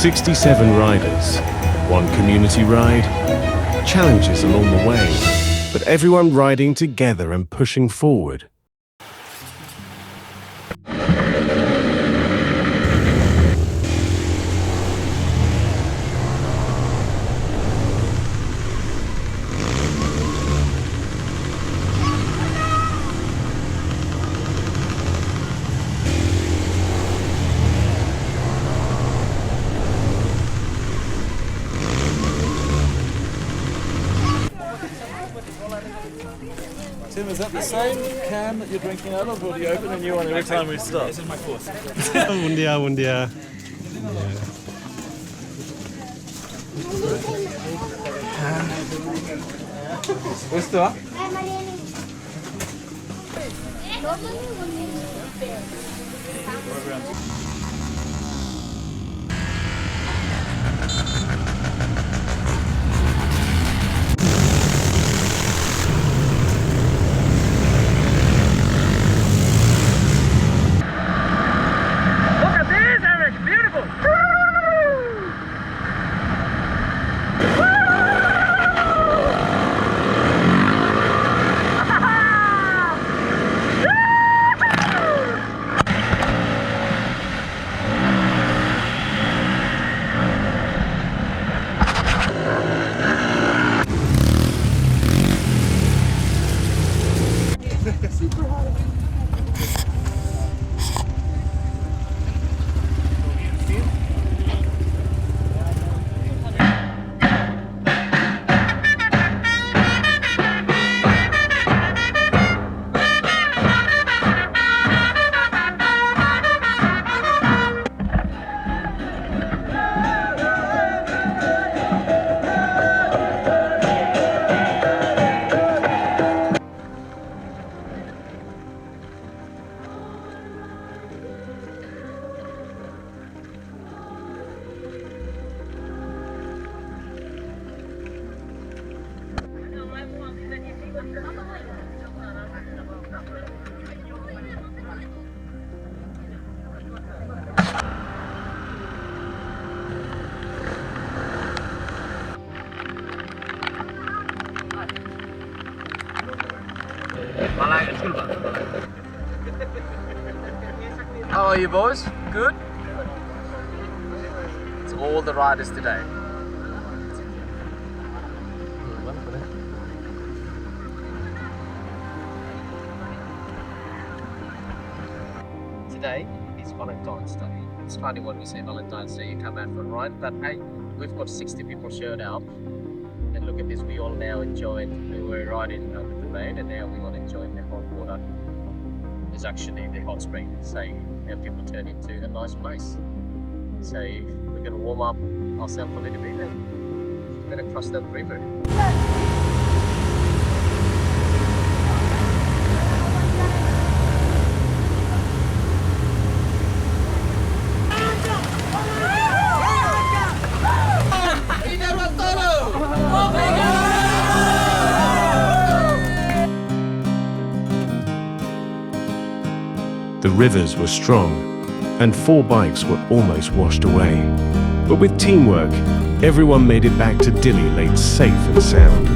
67 riders, one community ride, challenges along the way, but everyone riding together and pushing forward. Tim, is that the same can that you're drinking out of, or do you open a new one every time we stop? This is my course. Un día. Gusto? How are you boys? Good? It's all the riders today. Today is Valentine's Day. It's funny when we say Valentine's Day, you come out for a ride, but hey, we've got 60 people showed up. And look at this, we all now enjoying, we were riding under the rain and now we all enjoying the hot water. It's actually the hot spring, so people turn into a nice place. So we're going to warm up ourselves a little bit and we're going to cross that river. The rivers were strong, and 4 bikes were almost washed away. But with teamwork, everyone made it back to Dili Dirt safe and sound.